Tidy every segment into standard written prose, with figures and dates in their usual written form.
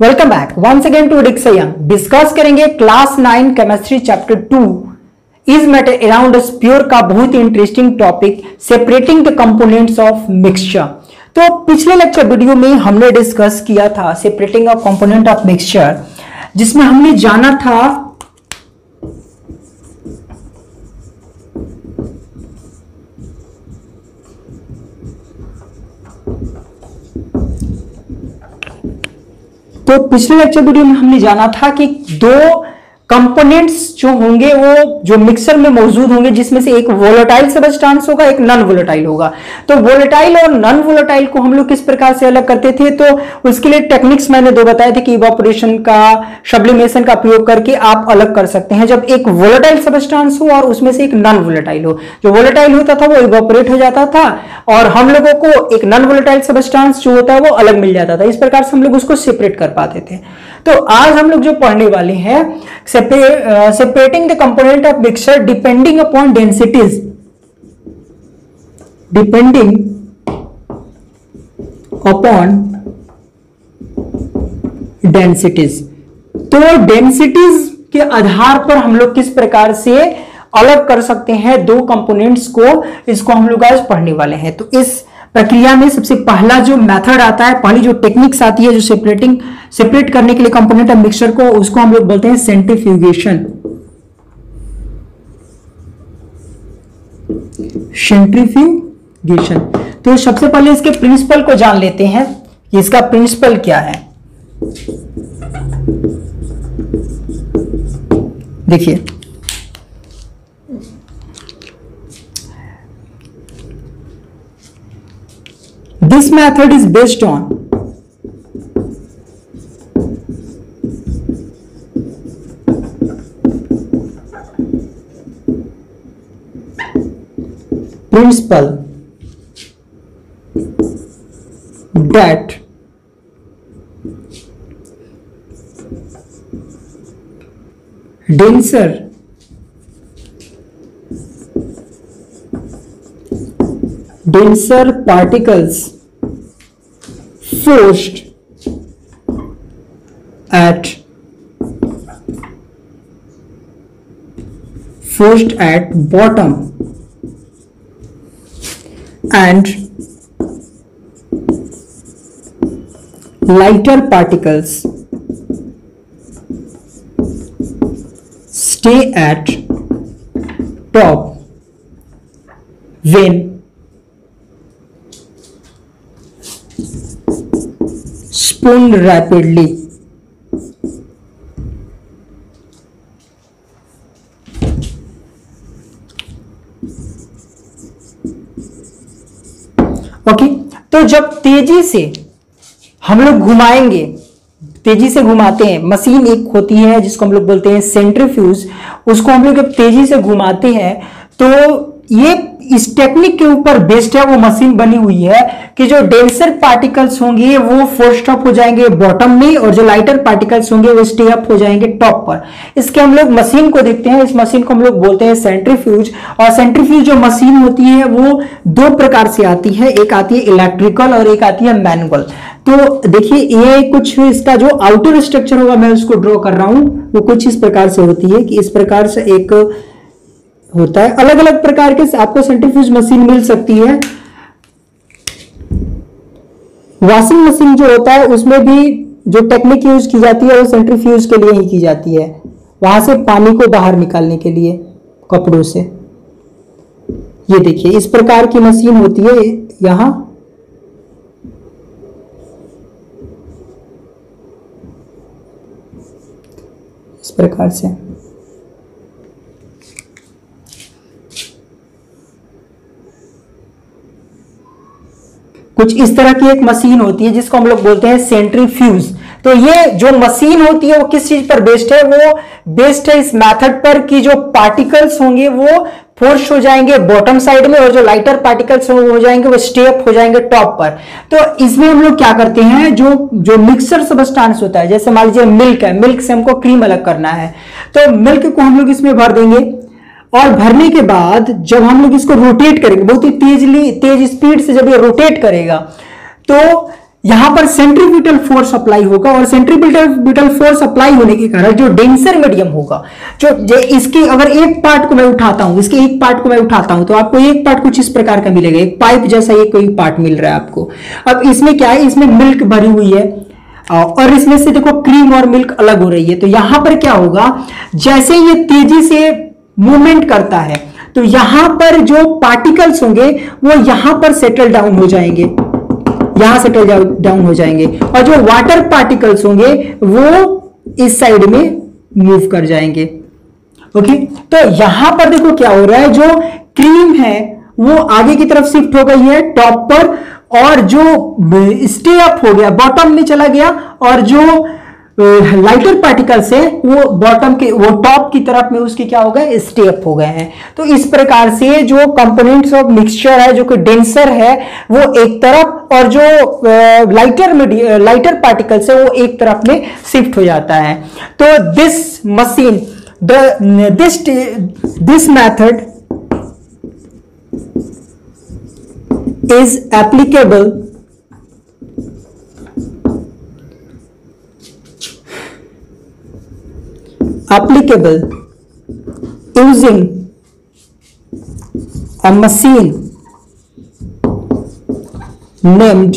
Welcome back once again to डिक्सा यंग। Discuss करेंगे class 9 chemistry chapter 2 is matter around us pure का बहुत ही interesting topic separating the components of mixture. तो पिछले लेक्चर वीडियो में हमने डिस्कस किया था separating a component of mixture, जिसमें हमने जाना था तो पिछले लेक्चर वीडियो में हमने जाना था कि दो कंपोनेंट्स जो होंगे वो जो मिक्सर में मौजूद होंगे, जिसमें से एक वोलेटाइल सब्सटेंस होगा, एक नॉन वोलेटाइल होगा। तो वोलेटाइल और नॉन वोलेटाइल को हम लोग किस प्रकार से अलग करते थे, तो उसके लिए टेक्निक्स मैंने दो बताए थे कि इवापोरेशन का, सब्लिमेशन का प्रयोग करके आप अलग कर सकते हैं। जब एक वोलेटाइल सब्सटेंस हो और उसमें से एक नॉन वोलेटाइल हो, जो वोलेटाइल होता था वो इवापोरेट हो जाता था और हम लोगों को एक नॉन वोलेटाइल सब्सटेंस जो होता है वो अलग मिल जाता था। इस प्रकार से हम लोग उसको सेपरेट कर पाते थे। तो आज हम लोग जो पढ़ने वाले हैं separating the component of mixture depending upon densities, depending upon densities। तो densities के आधार पर हम लोग किस प्रकार से अलग कर सकते हैं दो कंपोनेंट्स को, इसको हम लोग आज पढ़ने वाले हैं। तो इस प्रक्रिया में सबसे पहला जो मेथड आता है, पहली जो टेक्निक्स आती है जो सेपरेट करने के लिए कंपोनेंट ऑफ मिक्सचर को, उसको हम लोग बोलते हैं सेंट्रीफ्यूगेशन। सेंट्रीफ्यूगेशन। तो सबसे पहले इसके प्रिंसिपल को जान लेते हैं कि इसका प्रिंसिपल क्या है। देखिए, this method is based on principle that denser particles forced at bottom and lighter particles stay at top when spun rapidly। Okay, तो जब तेजी से हम लोग घुमाएंगे, तेजी से घुमाते हैं, मशीन एक होती है जिसको हम लोग बोलते हैं सेंट्रीफ्यूज, उसको हम लोग जब तेजी से घुमाते हैं तो ये इस टेक्निक के ऊपर बेस्ड है, वो मशीन बनी हुई है कि जो डेंसर पार्टिकल्स होंगे वो फोर्स्ड अप हो जाएंगे बॉटम में और जो लाइटर पार्टिकल्स होंगे वो स्टे अप हो जाएंगे टॉप पर। इसके हम लोग मशीन को देखते हैं, इस मशीन को हम लोग बोलते हैं सेंट्रीफ्यूज। और सेंट्रीफ्यूज जो मशीन होती है वो दो प्रकार से आती है, एक आती है इलेक्ट्रिकल और एक आती है मैनुअल। तो देखिए, ये कुछ इसका जो आउटर स्ट्रक्चर होगा मैं उसको ड्रॉ कर रहा हूं, वो कुछ इस प्रकार से होती है कि इस प्रकार से एक होता है। अलग अलग प्रकार के आपको सेंट्रीफ्यूज मशीन मिल सकती है। वॉशिंग मशीन जो होता है उसमें भी जो टेक्निक यूज की जाती है वो सेंट्रीफ्यूज के लिए ही की जाती है, वहां से पानी को बाहर निकालने के लिए कपड़ों से। ये देखिए, इस प्रकार की मशीन होती है यहां, इस प्रकार से। कुछ इस तरह की एक मशीन होती है जिसको हम लोग बोलते हैं सेंट्रीफ्यूज। तो ये जो मशीन होती है वो किस चीज पर बेस्ड है, वो बेस्ड है इस मेथड पर कि जो पार्टिकल्स होंगे वो फोर्स हो जाएंगे बॉटम साइड में और जो लाइटर पार्टिकल्स हो जाएंगे वो स्टे अप हो जाएंगे टॉप पर। तो इसमें हम लोग क्या करते हैं, जो मिक्सर सब्सटेंस होता है, जैसे मान लीजिए मिल्क है, मिल्क से हमको क्रीम अलग करना है, तो मिल्क को हम लोग इसमें भर देंगे और भरने के बाद जब हम लोग इसको रोटेट करेंगे बहुत ही तेज स्पीड से, जब ये रोटेट करेगा तो यहां पर सेंट्रीपिटल फोर्स अप्लाई होगा, और सेंट्रीपिटल फोर्स अप्लाई होने के कारण जो डेंसर मीडियम होगा, जो इसकी अगर एक पार्ट को मैं उठाता हूं, इसके एक पार्ट को मैं उठाता हूं, तो आपको एक पार्ट कुछ इस प्रकार का मिलेगा, एक पाइप जैसा ये कोई पार्ट मिल रहा है आपको। अब इसमें क्या है, इसमें मिल्क भरी हुई है और इसमें से देखो क्रीम और मिल्क अलग हो रही है। तो यहां पर क्या होगा, जैसे ये तेजी से मूवमेंट करता है तो यहां पर जो पार्टिकल्स होंगे वो यहां पर सेटल डाउन हो जाएंगे, यहां सेटल डाउन हो जाएंगे, और जो वाटर पार्टिकल्स होंगे वो इस साइड में मूव कर जाएंगे। ओके, तो यहां पर देखो क्या हो रहा है, जो क्रीम है वो आगे की तरफ शिफ्ट हो गई है टॉप पर, और जो स्टे अप हो गया बॉटम में चला गया, और जो लाइटर पार्टिकल्स है वो बॉटम के, वो टॉप की तरफ में उसके क्या हो गए, स्टे अप हो गए हैं। तो इस प्रकार से जो कंपोनेंट्स ऑफ मिक्सचर है, जो कि डेंसर है वो एक तरफ, और जो लाइटर पार्टिकल्स है वो एक तरफ में शिफ्ट हो जाता है। तो this machine, this method is applicable using a machine named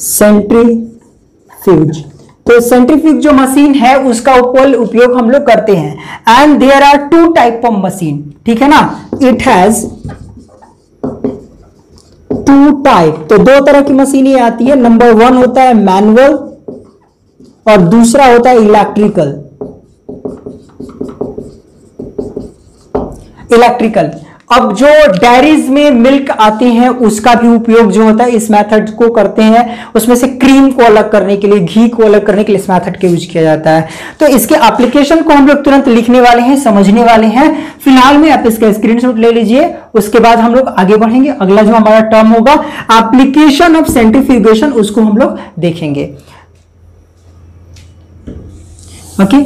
centrifuge। तो सेंट्रीफ्यूज जो मशीन है उसका उपयोग हम लोग करते हैं। And there are two type of machine, ठीक है ना, इट हैज टू टाइप। तो दो तरह की मशीनें आती है, नंबर 1 होता है मैनुअल और दूसरा होता है इलेक्ट्रिकल। अब जो डेयरीज में मिल्क आती हैं उसका भी उपयोग जो होता है इस मेथड को करते हैं, उसमें से क्रीम को अलग करने के लिए, घी को अलग करने के लिए इस मेथड का यूज किया जाता है। तो इसके एप्लीकेशन को हम लोग तुरंत लिखने वाले हैं, समझने वाले हैं। फिलहाल में आप इसका स्क्रीनशॉट ले लीजिए, उसके बाद हम लोग आगे बढ़ेंगे। अगला जो हमारा टर्म होगा एप्लीकेशन ऑफ सेंट्रीफ्यूगेशन, उसको हम लोग देखेंगे। Okay,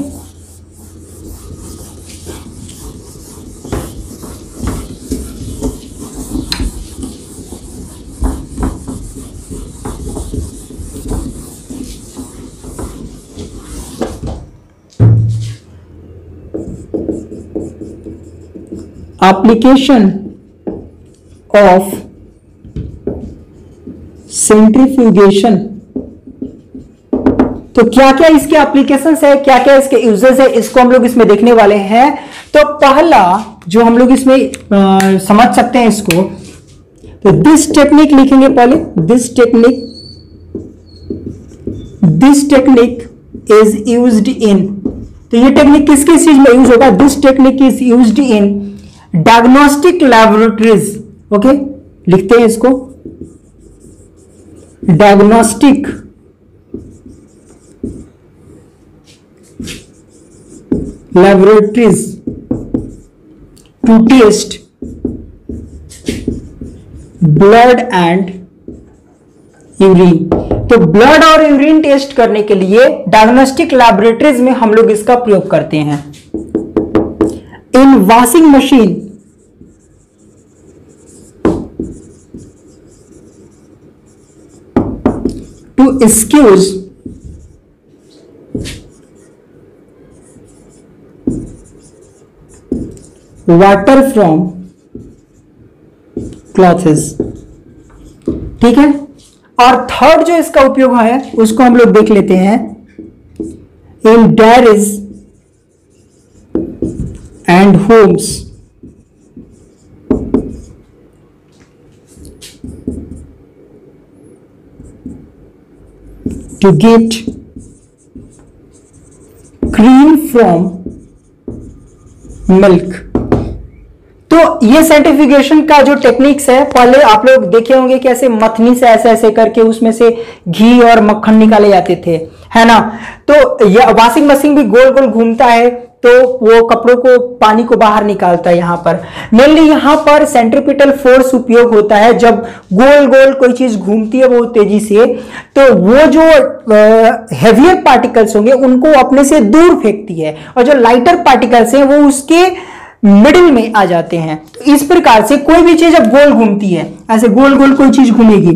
application of centrifugation. तो क्या क्या इसके एप्लीकेशंस है, क्या क्या इसके यूजेस है, इसको हम लोग इसमें देखने वाले हैं। तो पहला जो हम लोग इसमें समझ सकते हैं इसको, तो दिस टेक्निक लिखेंगे पहले, this technique is used in. तो ये टेक्निक किस किस चीज में यूज होगा, this technique is used in diagnostic laboratories. Okay, लिखते हैं इसको, diagnostic laboratories to test blood and urine. तो ब्लड और यूरिन टेस्ट करने के लिए डायग्नोस्टिक लैबोरेटरीज में हम लोग इसका प्रयोग करते हैं। In washing machine to excuse water from clothes, ठीक है। और थर्ड जो इसका उपयोग है उसको हम लोग देख लेते हैं, in dairies and homes to get cream from milk। तो ये सर्टिफिकेशन का जो टेक्निक्स है, पहले आप लोग देखे होंगे कि ऐसे मथनी से ऐसे ऐसे करके उसमें से घी और मक्खन निकाले जाते थे, है ना। तो ये वॉशिंग मशीन भी गोल गोल घूमता है, तो वो कपड़ों को, पानी को बाहर निकालता है। यहां पर मेनली यहां पर सेंट्रीपिटल फोर्स उपयोग होता है। जब गोल गोल कोई चीज घूमती है बहुत तेजी से, तो वो जो हेवियर पार्टिकल्स होंगे उनको अपने से दूर फेंकती है, और जो लाइटर पार्टिकल्स हैं वो उसके मिडिल में आ जाते हैं। तो इस प्रकार से कोई भी चीज जब गोल घूमती है, ऐसे गोल गोल कोई चीज घूमेगी,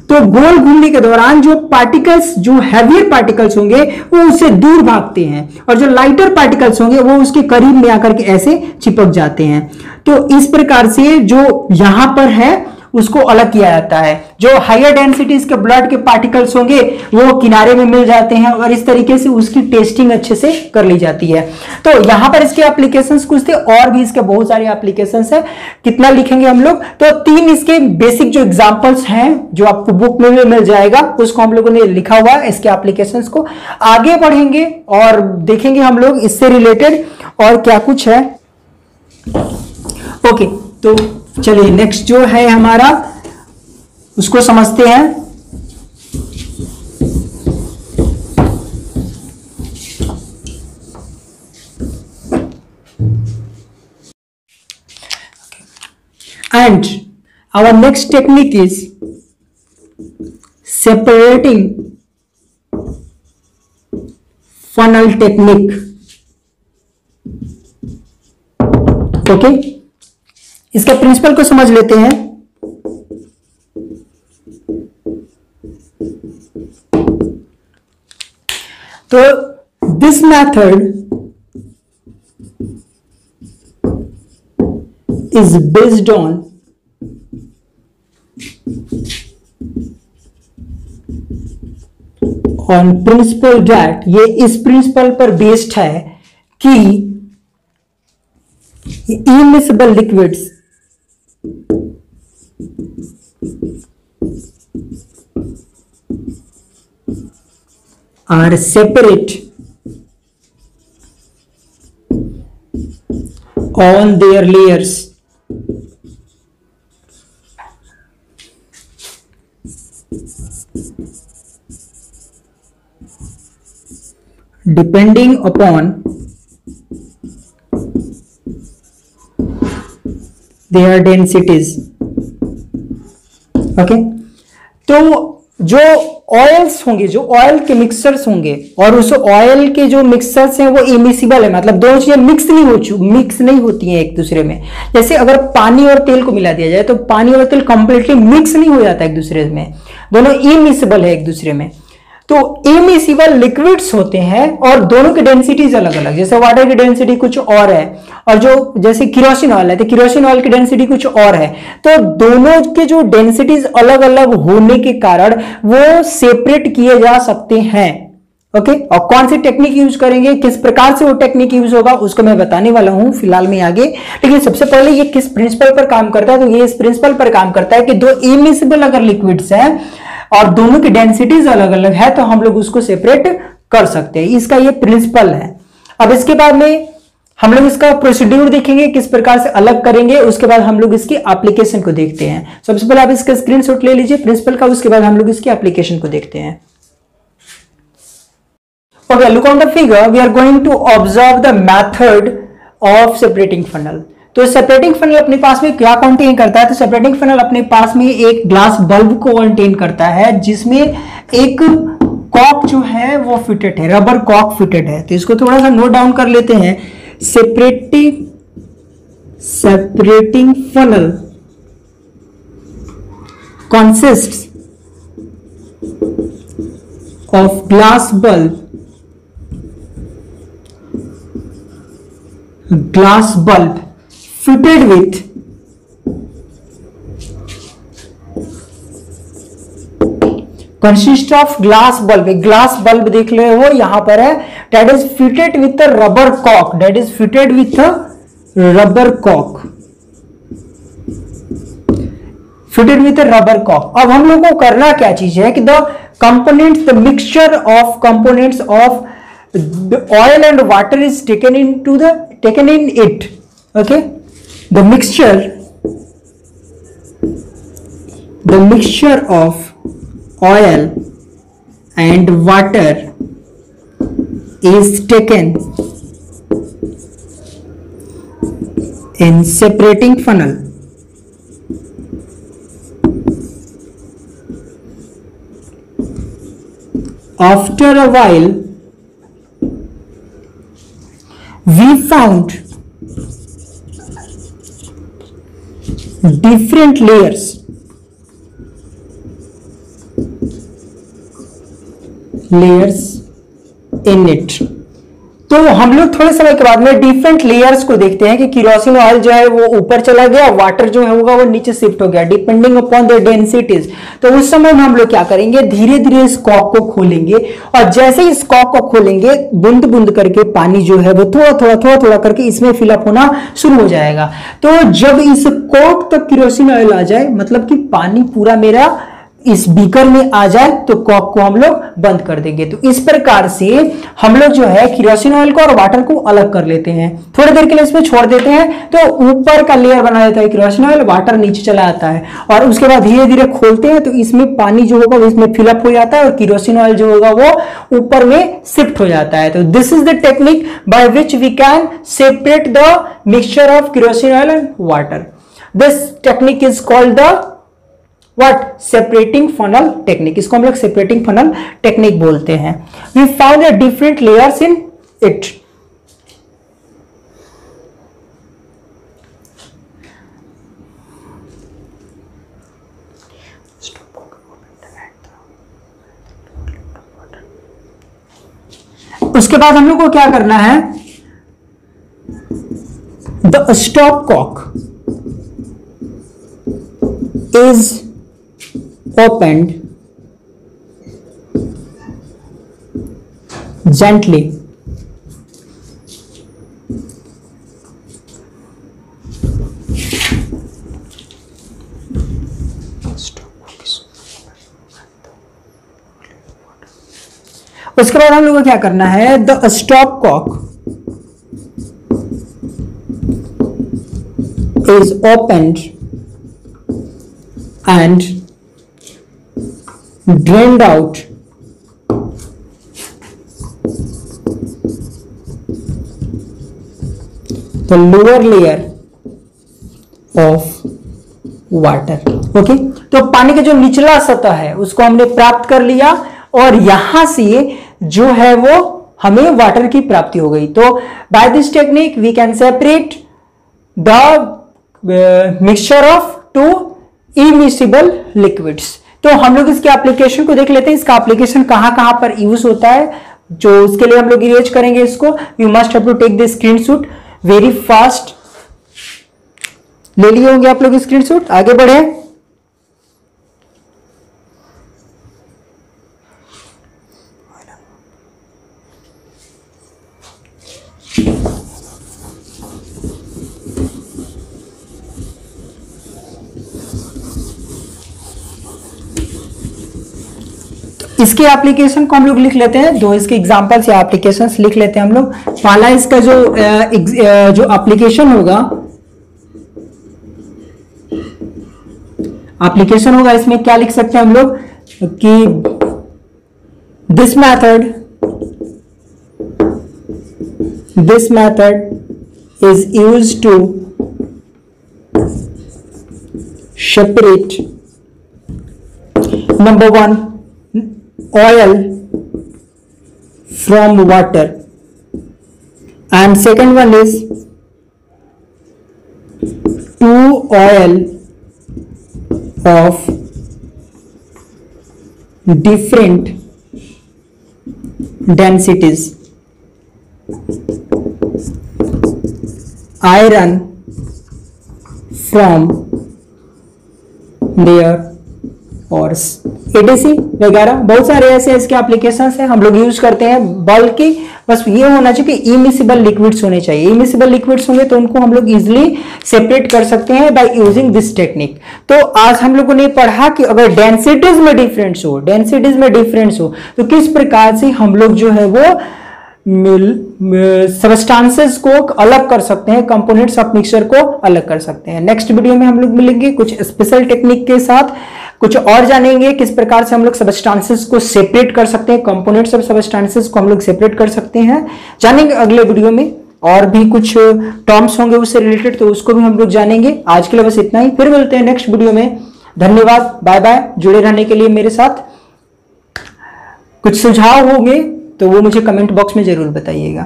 तो गोल घूमने के दौरान जो पार्टिकल्स, जो हैवियर पार्टिकल्स होंगे वो उससे दूर भागते हैं और जो लाइटर पार्टिकल्स होंगे वो उसके करीब में आकर के ऐसे चिपक जाते हैं। तो इस प्रकार से जो यहां पर है उसको अलग किया जाता है। जो हायर डेंसिटीज के ब्लड के पार्टिकल्स होंगे वो किनारे में मिल जाते हैं और इस तरीके से उसकी टेस्टिंग अच्छे से कर ली जाती है। तो यहां पर इसके एप्लीकेशंस कुछ थे और भी इसके बहुत सारे एप्लीकेशंस है। कितना लिखेंगे हम लोग, तो 3 इसके बेसिक जो एग्जांपल्स हैं जो आपको बुक में भी मिल जाएगा उसको हम लोगों ने लिखा हुआ है इसके एप्लीकेशंस को। आगे बढ़ेंगे और देखेंगे हम लोग इससे रिलेटेड और क्या कुछ है। ओके, तो चलिए नेक्स्ट जो है हमारा उसको समझते हैं। And our next technique is separating funnel technique. Okay, इसका प्रिंसिपल को समझ लेते हैं। तो this method is based on principle that, ये इस प्रिंसिपल पर बेस्ड है कि immiscible liquids are separate on their layers depending upon their densities। Okay, तो जो ऑयल्स होंगे, जो ऑयल के मिक्सचर्स होंगे और उस ऑयल के जो मिक्सचर्स हैं वो इमिसिबल है, मतलब दोनों चीजें मिक्स नहीं होती हैं एक दूसरे में। जैसे अगर पानी और तेल को मिला दिया जाए तो पानी और तेल कंप्लीटली मिक्स नहीं हो जाता एक दूसरे में, दोनों इमिसिबल है एक दूसरे में। तो इमिसिबल लिक्विड्स होते हैं और दोनों की डेंसिटीज अलग अलग, जैसे वाटर की डेंसिटी कुछ और है और जो जैसे केरोसिन ऑयल है तो केरोसिन ऑयल की डेंसिटी कुछ और है। तो दोनों के जो डेंसिटीज अलग अलग होने के कारण वो सेपरेट किए जा सकते हैं। ओके, और कौन सी टेक्निक यूज करेंगे, किस प्रकार से वो टेक्निक यूज होगा उसको मैं बताने वाला हूं फिलहाल में आगे। लेकिन सबसे पहले ये किस प्रिंसिपल पर काम करता है, तो ये इस प्रिंसिपल पर काम करता है कि दो इमिसिबल अगर लिक्विड्स हैं और दोनों की डेंसिटीज अलग अलग है तो हम लोग उसको सेपरेट कर सकते हैं। इसका ये प्रिंसिपल है। अब इसके बाद में हम लोग इसका प्रोसीड्यूर देखेंगे, किस प्रकार से अलग करेंगे, उसके बाद हम लोग इसकी एप्लीकेशन को देखते हैं। सबसे पहले आप इसका स्क्रीनशॉट ले लीजिए प्रिंसिपल का, उसके बाद हम लोग इसकी एप्लीकेशन को देखते हैं। Okay, look on the figure. We are going to observe the method of separating funnel. तो सेपरेटिंग फनल अपने पास में क्या कंटेन करता है, तो सेपरेटिंग फनल अपने पास में एक ग्लास बल्ब को कंटेन करता है जिसमें एक कॉक जो है वो फिटेड है, रबर कॉक फिटेड है। तो इसको थोड़ा सा नोट डाउन कर लेते हैं। Separating funnel consists of glass bulb fitted with consist of glass bulb, एक ग्लास बल्ब देख रहे हो यहां पर है, that is fitted with a rubber cock, that is fitted with a rubber cock, fitted with a rubber cock। अब हम लोगों को करना क्या चीज है कि the components, the mixture of components of the oil and water is taken in it। Okay, the mixture of oil and water is taken in separating funnel। After a while we found different layers layers in it। तो हम लोग थोड़े समय के बाद में different layers को देखते हैं कि केरोसिन ऑयल जो है वो ऊपर चला गया, वाटर जो है होगा वो नीचे शिफ्ट हो गया डिपेंडिंग अपॉन द डेंसिटीज। तो उस समय में हम लोग क्या करेंगे, धीरे धीरे इस कॉक को खोलेंगे और जैसे ही इस कॉक को खोलेंगे बूंद बूंद करके पानी जो है वो थोड़ा थोड़ा करके इसमें फिलअप होना शुरू हो जाएगा। तो जब इस कॉक तक केरोसिन ऑयल आ जाए, मतलब कि पानी पूरा मेरा इस बीकर में आ जाए, तो कॉक को हम लोग बंद कर देंगे। तो इस प्रकार से हम लोग जो है केरोसिन ऑयल को और वाटर को अलग कर लेते हैं, थोड़ी देर के लिए इसमें छोड़ देते हैं, तो ऊपर का लेयर बना देता है केरोसिन ऑयल, वाटर नीचे चला आता है और उसके बाद धीरे धीरे खोलते हैं तो इसमें पानी जो होगा वो इसमें फिलअप हो जाता है और केरोसिन ऑयल जो होगा वो ऊपर में शिफ्ट हो जाता है। तो this is the technique by which we can separate the mixture of kerosene oil and water. This technique is called the What? Separating funnel technique। इसको हम लोग separating funnel technique बोलते हैं। We found a different layers in it। उसके बाद हम लोग को क्या करना है, the stop cock is opened gently उसके बाद हम लोग को क्या करना है, the stopcock is opened and drained out the lower layer of water। Okay, तो पानी का जो निचला सतह है उसको हमने प्राप्त कर लिया और यहां से जो है वो हमें वाटर की प्राप्ति हो गई। तो by this technique we can separate the mixture of two immiscible liquids. तो हम लोग इसके एप्लीकेशन को देख लेते हैं, इसका एप्लीकेशन कहां पर यूज होता है, जो उसके लिए हम लोग इरेज करेंगे इसको। You must have to take the screenshot very fast. ले लिए होंगे आप लोग स्क्रीनशॉट, आगे बढ़े। इसके एप्लीकेशन को हम लोग लिख लेते हैं, दो इसके एग्जांपल्स या एप्लीकेशंस लिख लेते हैं हम लोग। पहला इसका जो एप्लीकेशन होगा, इसमें क्या लिख सकते हैं हम लोग कि this method is used to separate number 1 oil from water and second one is two oil of different densities, iron from their ores, ADC वगैरह बहुत सारे ऐसे इसके एप्लीकेशंस हैं हम लोग यूज करते हैं। बल्कि बस ये होना चाहिए कि इमिसिबल लिक्विड्स होने चाहिए। इमिसिबल लिक्विड्स होंगे तो उनको हम लोग इजिली सेपरेट कर सकते हैं बाय यूजिंग दिस टेक्निक। तो आज हम लोगों ने पढ़ा कि अगर डेंसिटीज में डिफरेंस हो तो किस प्रकार से हम लोग जो है वो सबस्टांसेस को अलग कर सकते हैं, कंपोनेंट्स ऑफ मिक्सचर को अलग कर सकते हैं। नेक्स्ट वीडियो में हम लोग मिलेंगे कुछ स्पेशल टेक्निक के साथ, कुछ और जानेंगे किस प्रकार से हम लोग सबस्टांसेस को सेपरेट कर सकते हैं, कंपोनेंट्स ऑफ सबस्टांसेस को हम लोग सेपरेट कर सकते हैं, जानेंगे अगले वीडियो में। और भी कुछ टर्म्स होंगे उससे रिलेटेड तो उसको भी हम लोग जानेंगे। आज के लिए बस इतना ही, फिर मिलते हैं नेक्स्ट वीडियो में। धन्यवाद, बाय बाय। जुड़े रहने के लिए मेरे साथ। कुछ सुझाव होंगे तो वो मुझे कमेंट बॉक्स में जरूर बताइएगा।